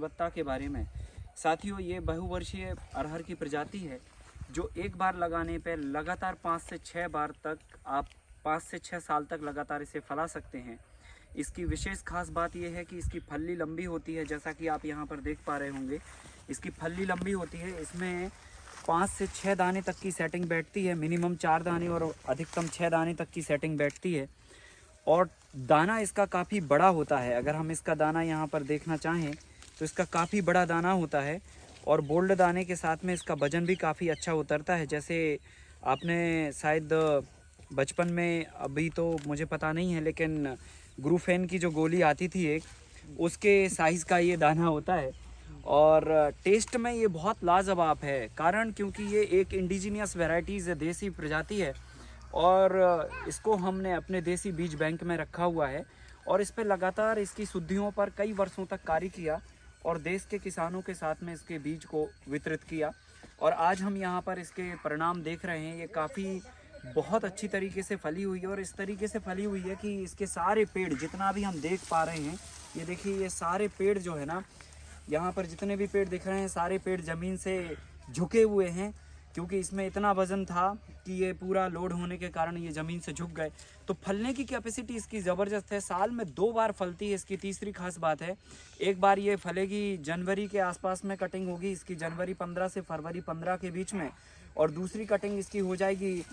गुणवत्ता के बारे में। साथियों, ये बहुवर्षीय अरहर की प्रजाति है जो एक बार लगाने पर लगातार 5 से 6 बार तक आप 5 से 6 साल तक लगातार इसे फला सकते हैं। इसकी विशेष खास बात यह है कि इसकी फल्ली लंबी होती है, जैसा कि आप यहाँ पर देख पा रहे होंगे। इसकी फल्ली लंबी होती है, इसमें 5 से 6 दाने तक की सेटिंग बैठती है। मिनिमम 4 दाने और अधिकतम 6 दाने तक की सेटिंग बैठती है। और दाना इसका काफ़ी बड़ा होता है। अगर हम इसका दाना यहाँ पर देखना चाहें तो इसका काफ़ी बड़ा दाना होता है और बोल्ड दाने के साथ में इसका वजन भी काफ़ी अच्छा उतरता है। जैसे आपने शायद बचपन में, अभी तो मुझे पता नहीं है, लेकिन ग्रुफेन की जो गोली आती थी एक, उसके साइज़ का ये दाना होता है। और टेस्ट में ये बहुत लाजवाब है, कारण क्योंकि ये एक इंडिजीनियस वैरायटीज़ है, देसी प्रजाति है और इसको हमने अपने देसी बीज बैंक में रखा हुआ है और इस पर लगातार इसकी शुद्धियों पर कई वर्षों तक कार्य किया और देश के किसानों के साथ में इसके बीज को वितरित किया। और आज हम यहाँ पर इसके परिणाम देख रहे हैं। ये काफ़ी बहुत अच्छी तरीके से फली हुई है और इस तरीके से फली हुई है कि इसके सारे पेड़ जितना भी हम देख पा रहे हैं, ये देखिए, ये सारे पेड़ जो है ना, यहाँ पर जितने भी पेड़ दिख रहे हैं, सारे पेड़ ज़मीन से झुके हुए हैं, क्योंकि इसमें इतना वज़न था कि ये पूरा लोड होने के कारण ये ज़मीन से झुक गए। तो फलने की कैपेसिटी इसकी ज़बरदस्त है। साल में 2 बार फलती है। इसकी तीसरी खास बात है, एक बार ये फलेगी जनवरी के आसपास में, कटिंग होगी इसकी जनवरी 15 से फरवरी 15 के बीच में, और दूसरी कटिंग इसकी हो जाएगी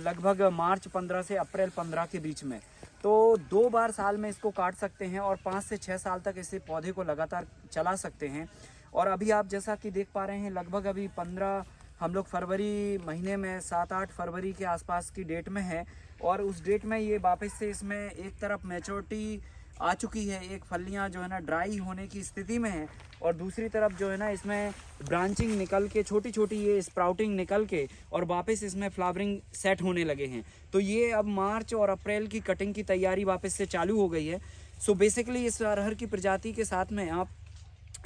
लगभग मार्च 15 से अप्रैल 15 के बीच में। तो 2 बार साल में इसको काट सकते हैं और 5 से 6 साल तक इसे पौधे को लगातार चला सकते हैं। और अभी आप जैसा कि देख पा रहे हैं, लगभग अभी 15 हम लोग फरवरी महीने में 7-8 फरवरी के आसपास की डेट में है और उस डेट में ये वापस से इसमें एक तरफ मैच्योरिटी आ चुकी है, एक फलियां जो है ना ड्राई होने की स्थिति में है और दूसरी तरफ जो है ना इसमें ब्रांचिंग निकल के, छोटी छोटी ये स्प्राउटिंग निकल के और वापस इसमें फ्लावरिंग सेट होने लगे हैं। तो ये अब मार्च और अप्रैल की कटिंग की तैयारी वापस से चालू हो गई है। सो बेसिकली इस अरहर की प्रजाति के साथ में आप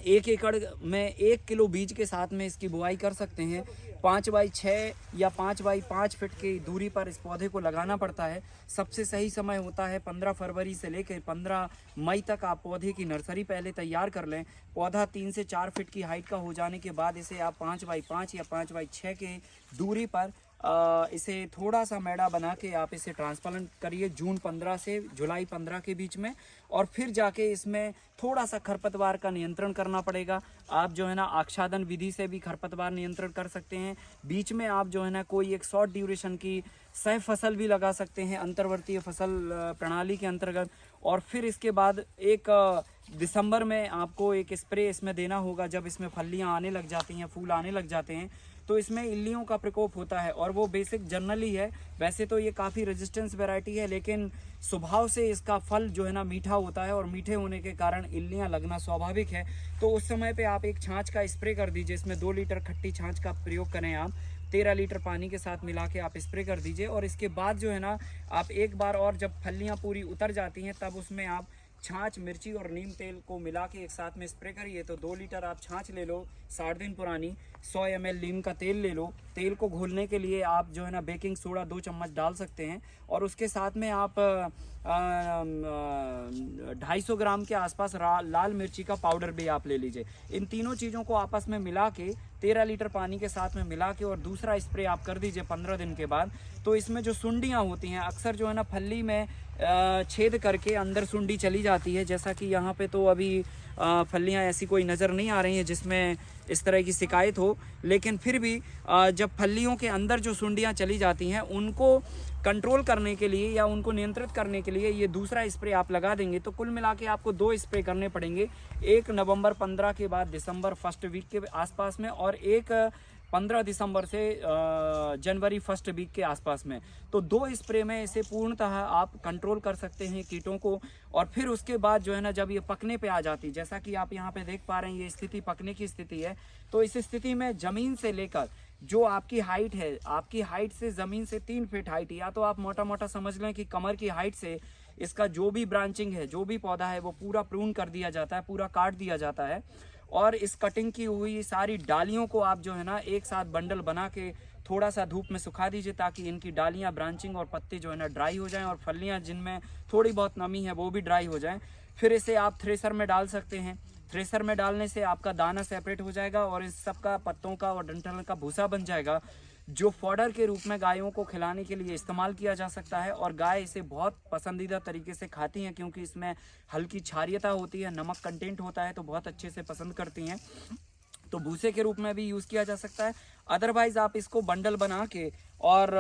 1 एकड़ में 1 किलो बीज के साथ में इसकी बुआई कर सकते हैं। 5 बाई 6 या 5 बाई 5 फीट की दूरी पर इस पौधे को लगाना पड़ता है। सबसे सही समय होता है 15 फरवरी से लेकर 15 मई तक। आप पौधे की नर्सरी पहले तैयार कर लें। पौधा 3 से 4 फीट की हाइट का हो जाने के बाद इसे आप 5 बाई 5 या 5 बाई 6 के दूरी पर इसे थोड़ा सा मैड़ा बना के आप इसे ट्रांसप्लांट करिए जून 15 से जुलाई 15 के बीच में। और फिर जाके इसमें थोड़ा सा खरपतवार का नियंत्रण करना पड़ेगा। आप जो है ना आच्छादन विधि से भी खरपतवार नियंत्रण कर सकते हैं। बीच में आप जो है ना कोई एक शॉर्ट ड्यूरेशन की सह फसल भी लगा सकते हैं अंतर्वर्तीय फसल प्रणाली के अंतर्गत। और फिर इसके बाद एक दिसंबर में आपको एक स्प्रे इसमें देना होगा। जब इसमें फलियाँ आने लग जाती हैं, फूल आने लग जाते हैं, तो इसमें इल्लियों का प्रकोप होता है और वो बेसिक जनरली है। वैसे तो ये काफ़ी रेजिस्टेंस वैरायटी है, लेकिन स्वभाव से इसका फल जो है ना मीठा होता है और मीठे होने के कारण इल्लियां लगना स्वाभाविक है। तो उस समय पे आप एक छाछ का स्प्रे कर दीजिए। इसमें 2 लीटर खट्टी छाछ का प्रयोग करें आप। 13 लीटर पानी के साथ मिला के आप स्प्रे कर दीजिए। और इसके बाद जो है ना आप एक बार और, जब फलियाँ पूरी उतर जाती हैं, तब उसमें आप छाछ, मिर्ची और नीम तेल को मिला के एक साथ में स्प्रे करिए। तो 2 लीटर आप छाछ ले लो 60 दिन पुरानी, 100 ml नीम का तेल ले लो। तेल को घोलने के लिए आप जो है ना बेकिंग सोडा 2 चम्मच डाल सकते हैं और उसके साथ में आप 250 ग्राम के आसपास लाल मिर्ची का पाउडर भी आप ले लीजिए। इन तीनों चीज़ों को आपस में मिला के 13 लीटर पानी के साथ में मिला के और दूसरा स्प्रे आप कर दीजिए 15 दिन के बाद। तो इसमें जो सुंडियाँ होती हैं, अक्सर जो है ना फल्ली में छेद करके अंदर सुंडी चली जाती है। जैसा कि यहाँ पे तो अभी फलियाँ ऐसी कोई नज़र नहीं आ रही हैं जिसमें इस तरह की शिकायत हो, लेकिन फिर भी जब फलियों के अंदर जो सुंडियाँ चली जाती हैं, उनको कंट्रोल करने के लिए या उनको नियंत्रित करने के लिए ये दूसरा स्प्रे आप लगा देंगे। तो कुल मिला के आपको 2 स्प्रे करने पड़ेंगे, एक नवंबर 15 के बाद दिसंबर फर्स्ट वीक के आसपास में और एक 15 दिसंबर से जनवरी फर्स्ट वीक के आसपास में। तो 2 स्प्रे में इसे पूर्णतः आप कंट्रोल कर सकते हैं कीटों को। और फिर उसके बाद जो है ना जब ये पकने पे आ जाती, जैसा कि आप यहाँ पे देख पा रहे हैं, ये स्थिति पकने की स्थिति है। तो इस स्थिति में ज़मीन से लेकर जो आपकी हाइट है, आपकी हाइट से ज़मीन से 3 फीट हाइट, या तो आप मोटा मोटा समझ लें कि कमर की हाइट से इसका जो भी ब्रांचिंग है, जो भी पौधा है, वो पूरा प्रून कर दिया जाता है, पूरा काट दिया जाता है। और इस कटिंग की हुई सारी डालियों को आप जो है ना एक साथ बंडल बना के थोड़ा सा धूप में सुखा दीजिए, ताकि इनकी डालियां, ब्रांचिंग और पत्ते जो है ना ड्राई हो जाएं और फलियां जिनमें थोड़ी बहुत नमी है वो भी ड्राई हो जाएं। फिर इसे आप थ्रेसर में डाल सकते हैं। थ्रेसर में डालने से आपका दाना सेपरेट हो जाएगा और इस सब का पत्तों का और डंठल का भूसा बन जाएगा, जो फॉडर के रूप में गायों को खिलाने के लिए इस्तेमाल किया जा सकता है। और गाय इसे बहुत पसंदीदा तरीके से खाती हैं, क्योंकि इसमें हल्की क्षारीयता होती है, नमक कंटेंट होता है, तो बहुत अच्छे से पसंद करती हैं। तो भूसे के रूप में भी यूज़ किया जा सकता है। अदरवाइज़ आप इसको बंडल बना के, और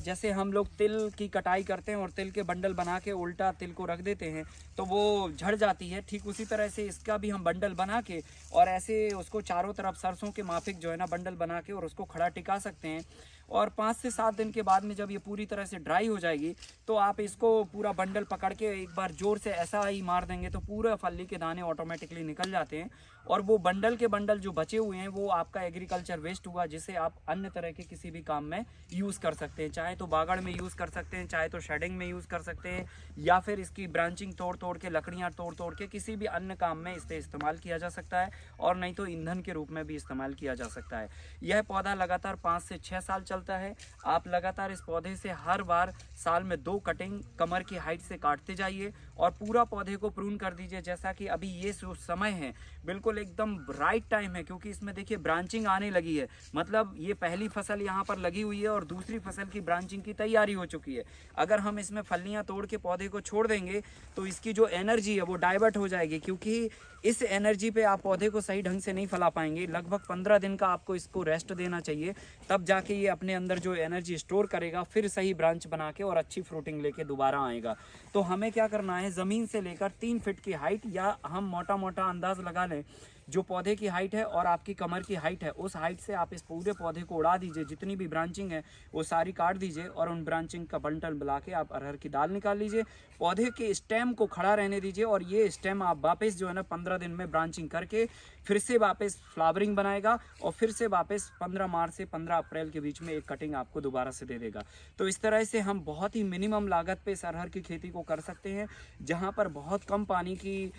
जैसे हम लोग तिल की कटाई करते हैं और तिल के बंडल बना के उल्टा तिल को रख देते हैं तो वो झड़ जाती है, ठीक उसी तरह से इसका भी हम बंडल बना के और ऐसे उसको चारों तरफ सरसों के माफिक जो है ना बंडल बना के और उसको खड़ा टिका सकते हैं। और 5 से 7 दिन के बाद में जब ये पूरी तरह से ड्राई हो जाएगी तो आप इसको पूरा बंडल पकड़ के एक बार जोर से ऐसा ही मार देंगे तो पूरा फली के दाने ऑटोमेटिकली निकल जाते हैं। और वो बंडल के बंडल जो बचे हुए हैं वो आपका एग्रीकल्चर वेस्ट हुआ, जिसे आप अन्य तरह के किसी भी काम में यूज़ कर सकते हैं। चाहे तो बागड़ में यूज़ कर सकते हैं, चाहे तो शेडिंग में यूज़ कर सकते हैं, या फिर इसकी ब्रांचिंग तोड़ तोड़ के, लकड़ियाँ तोड़ तोड़ के किसी भी अन्य काम में इसे इस्तेमाल किया जा सकता है, और नहीं तो ईंधन के रूप में भी इस्तेमाल किया जा सकता है। यह पौधा लगातार 5 से 6 साल चलता है। आप लगातार इस पौधे से हर बार साल में 2 कटिंग कमर की हाइट से काटते जाइए और पूरा पौधे को प्रून कर दीजिए। जैसा कि अभी ये समय है बिल्कुल एकदम राइट टाइम है, क्योंकि इसमें देखिए ब्रांचिंग आने लगी है, मतलब ये पहली फसल यहाँ पर लगी हुई है और दूसरी फसल की ब्रांचिंग की तैयारी हो चुकी है। अगर हम इसमें फलियाँ तोड़ के पौधे को छोड़ देंगे तो इसकी जो एनर्जी है वो डाइवर्ट हो जाएगी, क्योंकि इस एनर्जी पे आप पौधे को सही ढंग से नहीं फैला पाएंगे। लगभग 15 दिन का आपको इसको रेस्ट देना चाहिए, तब जाके ये अपने अंदर जो एनर्जी स्टोर करेगा, फिर सही ब्रांच बना के और अच्छी फ्रूटिंग लेके दोबारा आएगा। तो हमें क्या करना है, ज़मीन से लेकर 3 फीट की हाइट, या हम मोटा मोटा अंदाज लगा लें जो पौधे की हाइट है और आपकी कमर की हाइट है, उस हाइट से आप इस पूरे पौधे को उड़ा दीजिए। जितनी भी ब्रांचिंग है वो सारी काट दीजिए और उन ब्रांचिंग का बंडल मिला के आप अरहर की दाल निकाल लीजिए। पौधे के स्टेम को खड़ा रहने दीजिए और ये स्टेम आप वापस जो है ना 15 दिन में ब्रांचिंग करके फिर से वापस फ्लावरिंग बनाएगा और फिर से वापस 15 मार्च से 15 अप्रैल के बीच में एक कटिंग आपको दोबारा से दे देगा। तो इस तरह से हम बहुत ही मिनिमम लागत पे इस अरहर की खेती को कर सकते हैं, जहाँ पर बहुत कम पानी की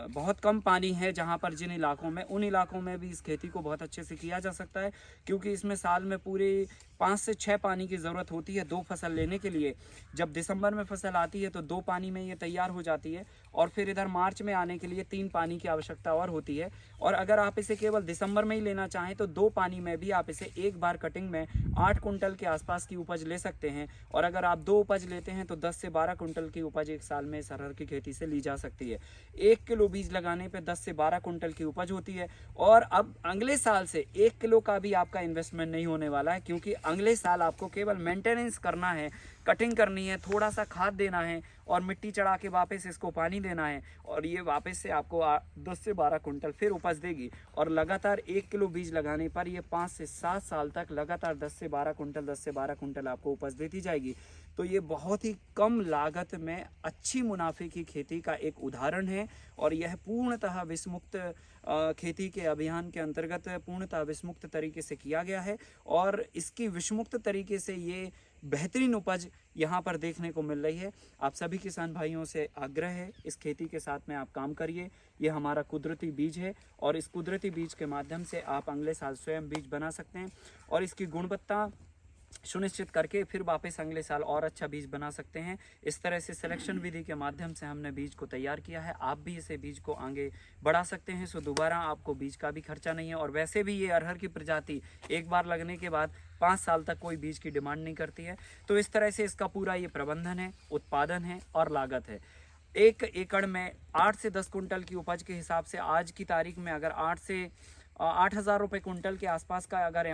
बहुत कम पानी है, जहाँ पर जिन इलाकों में, उन इलाकों में भी इस खेती को बहुत अच्छे से किया जा सकता है, क्योंकि इसमें साल में पूरे 5 से 6 पानी की ज़रूरत होती है 2 फसल लेने के लिए। जब दिसंबर में फसल आती है तो 2 पानी में ये तैयार हो जाती है और फिर इधर मार्च में आने के लिए 3 पानी की आवश्यकता और होती है। और अगर आप इसे केवल दिसंबर में ही लेना चाहें तो 2 पानी में भी आप इसे एक बार कटिंग में 8 कुंटल के आसपास की उपज ले सकते हैं। और अगर आप 2 उपज लेते हैं तो 10 से 12 कुंटल की उपज एक साल में इस अरहर की खेती से ली जा सकती है। 1 किलो बीज लगाने पे 10 से 12 कुंटल की उपज होती है। और अब अगले साल से 1 किलो का भी आपका इन्वेस्टमेंट नहीं होने वाला है, क्योंकि अगले साल आपको केवल मेंटेनेंस करना है, कटिंग करनी है, थोड़ा सा खाद देना है और मिट्टी चढ़ा के वापस इसको पानी देना है, और ये वापस से आपको 10 से 12 कुंटल फिर उपज देगी। और लगातार 1 किलो बीज लगाने पर ये 5 से 7 साल तक लगातार 10 से 12 कुंटल आपको उपज देती जाएगी। तो ये बहुत ही कम लागत में अच्छी मुनाफे की खेती का एक उदाहरण है, और यह पूर्णतः विषमुक्त खेती के अभियान के अंतर्गत पूर्णतः विषमुक्त तरीके से किया गया है। और इसकी विषमुक्त तरीके से ये बेहतरीन उपज यहाँ पर देखने को मिल रही है। आप सभी किसान भाइयों से आग्रह है, इस खेती के साथ में आप काम करिए। ये हमारा कुदरती बीज है और इस कुदरती बीज के माध्यम से आप अगले साल स्वयं बीज बना सकते हैं और इसकी गुणवत्ता सुनिश्चित करके फिर वापस अगले साल और अच्छा बीज बना सकते हैं। इस तरह से सिलेक्शन विधि के माध्यम से हमने बीज को तैयार किया है। आप भी इसे बीज को आगे बढ़ा सकते हैं, सो दोबारा आपको बीज का भी खर्चा नहीं है। और वैसे भी ये अरहर की प्रजाति एक बार लगने के बाद 5 साल तक कोई बीज की डिमांड नहीं करती है। तो इस तरह से इसका पूरा ये प्रबंधन है, उत्पादन है और लागत है। 1 एकड़ में 8 से 10 कुंटल की उपज के हिसाब से आज की तारीख में अगर 8,000 रुपये कुंटल के आसपास का अगर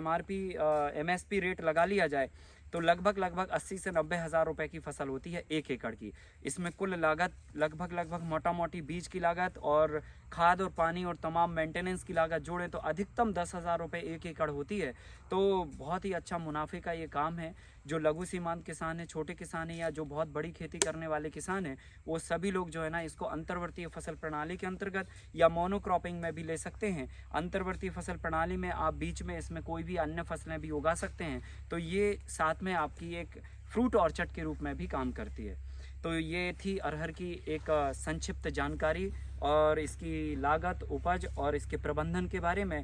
MSP रेट लगा लिया जाए तो लगभग 80 से 90 हज़ार रुपये की फसल होती है 1 एकड़ की। इसमें कुल लागत लगभग मोटा मोटी बीज की लागत और खाद और पानी और तमाम मेंटेनेंस की लागत जोड़ें तो अधिकतम 10,000 रुपये 1 एकड़ होती है। तो बहुत ही अच्छा मुनाफे का ये काम है। जो लघु सीमांत किसान है, छोटे किसान है, या जो बहुत बड़ी खेती करने वाले किसान हैं, वो सभी लोग जो है ना इसको अंतर्वर्तीय फसल प्रणाली के अंतर्गत या मोनोक्रॉपिंग में भी ले सकते हैं। अंतर्वर्तीय फसल प्रणाली में आप बीच में इसमें कोई भी अन्य फसलें भी उगा सकते हैं, तो ये साथ में आपकी एक फ्रूट ऑर्चर्ड के रूप में भी काम करती है। तो ये थी अरहर की एक संक्षिप्त जानकारी और इसकी लागत, उपज और इसके प्रबंधन के बारे में।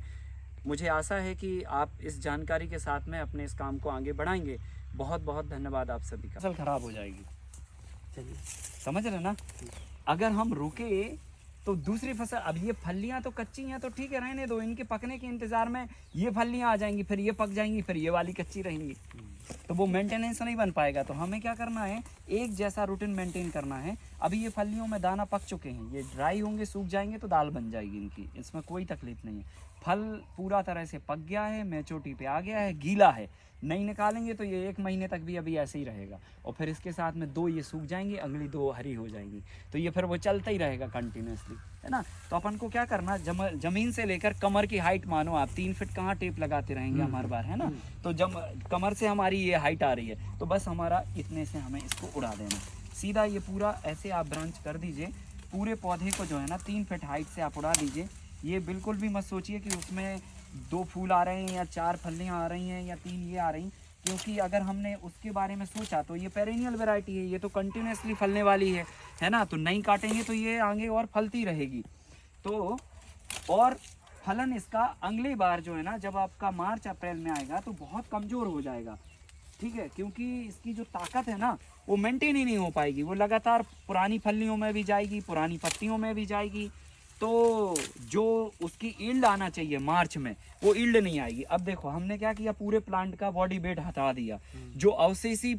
मुझे आशा है कि आप इस जानकारी के साथ में अपने इस काम को आगे बढ़ाएंगे। बहुत बहुत धन्यवाद आप सभी का। फसल खराब हो जाएगी, चलिए समझ रहे ना। अगर हम रुके तो दूसरी फसल, अब ये फलियां तो कच्ची हैं तो ठीक है रहने दो, इनके पकने के इंतजार में ये फलियां आ जाएंगी, फिर ये पक जाएंगी, फिर ये वाली कच्ची रहेंगी, तो वो मेंटेनेंस नहीं बन पाएगा। तो हमें क्या करना है, एक जैसा रूटीन मेंटेन करना है। अभी ये फलियों में दाना पक चुके हैं, ये ड्राई होंगे, सूख जाएंगे तो दाल बन जाएगी इनकी, इसमें कोई तकलीफ नहीं है। फल पूरा तरह से पक गया है, मैच्योरिटी पे आ गया है, गीला है, नहीं निकालेंगे तो ये 1 महीने तक भी अभी ऐसे ही रहेगा, और फिर इसके साथ में 2 ये सूख जाएंगी, अगली 2 हरी हो जाएंगी, तो ये फिर वो चलता ही रहेगा कंटिन्यूसली, है ना। तो अपन को क्या करना, जमीन से लेकर कमर की हाइट मानो आप, 3 फीट कहाँ टेप लगाते रहेंगे हम हर बार, है ना। तो जब कमर से हमारी ये हाइट आ रही है तो बस हमारा इतने से हमें इसको उड़ा देना, सीधा ये पूरा ऐसे आप ब्रांच कर दीजिए, पूरे पौधे को जो है ना 3 फीट हाइट से आप उड़ा दीजिए। ये बिल्कुल भी मत सोचिए कि उसमें 2 फूल आ रहे हैं या 4 फलियां आ रही हैं या 3 ये आ रही, क्योंकि अगर हमने उसके बारे में सोचा तो ये पेरेनियल वैरायटी है, ये तो कंटिन्यूसली फलने वाली है ना। तो नहीं काटेंगे तो ये आगे और फलती रहेगी। तो और फलन इसका अगली बार जो है ना, जब आपका मार्च अप्रैल में आएगा तो बहुत कमज़ोर हो जाएगा, ठीक है, क्योंकि इसकी जो ताकत है ना वो मेंटेन ही नहीं हो पाएगी, वो लगातार पुरानी फलियों में भी जाएगी, पुरानी पत्तियों में भी जाएगी, तो जो उसकी ईल्ड आना चाहिए मार्च में वो ईल्ड नहीं आएगी। अब देखो हमने क्या किया, पूरे प्लांट का बॉडी वेट हटा दिया, जो अवशेषी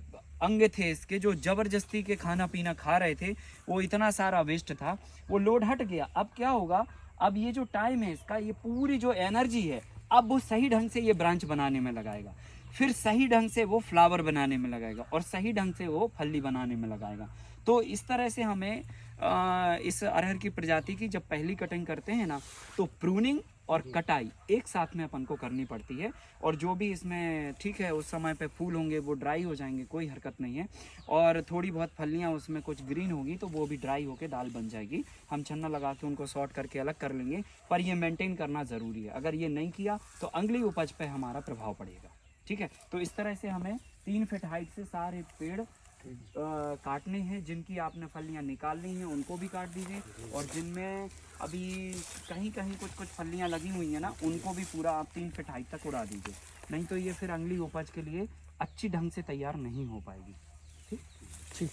अंग थे इसके, जो जबरदस्ती के खाना पीना खा रहे थे, वो इतना सारा वेस्ट था, वो लोड हट गया। अब क्या होगा, अब ये जो टाइम है इसका, ये पूरी जो एनर्जी है अब वो सही ढंग से ये ब्रांच बनाने में लगाएगा, फिर सही ढंग से वो फ्लावर बनाने में लगाएगा, और सही ढंग से वो फली बनाने में लगाएगा। तो इस तरह से हमें इस अरहर की प्रजाति की जब पहली कटिंग करते हैं ना, तो प्रूनिंग और कटाई एक साथ में अपन को करनी पड़ती है। और जो भी इसमें ठीक है उस समय पे फूल होंगे वो ड्राई हो जाएंगे, कोई हरकत नहीं है, और थोड़ी बहुत फलियां उसमें कुछ ग्रीन होगी तो वो भी ड्राई होकर दाल बन जाएगी। हम छन्ना लगा के उनको सॉर्ट करके अलग कर लेंगे, पर ये मेंटेन करना ज़रूरी है। अगर ये नहीं किया तो अगली उपज पे हमारा प्रभाव पड़ेगा, ठीक है। तो इस तरह से हमें 3 फीट हाइट से सारे पेड़ काटने हैं, जिनकी आपने फलियां निकालनी हैं उनको भी काट दीजिए, और जिनमें अभी कहीं कहीं कुछ फलियां लगी हुई हैं ना, उनको भी पूरा आप 3 फीट हाइट तक उड़ा दीजिए, नहीं तो ये फिर अगली उपज के लिए अच्छी ढंग से तैयार नहीं हो पाएगी। ठीक ठीक।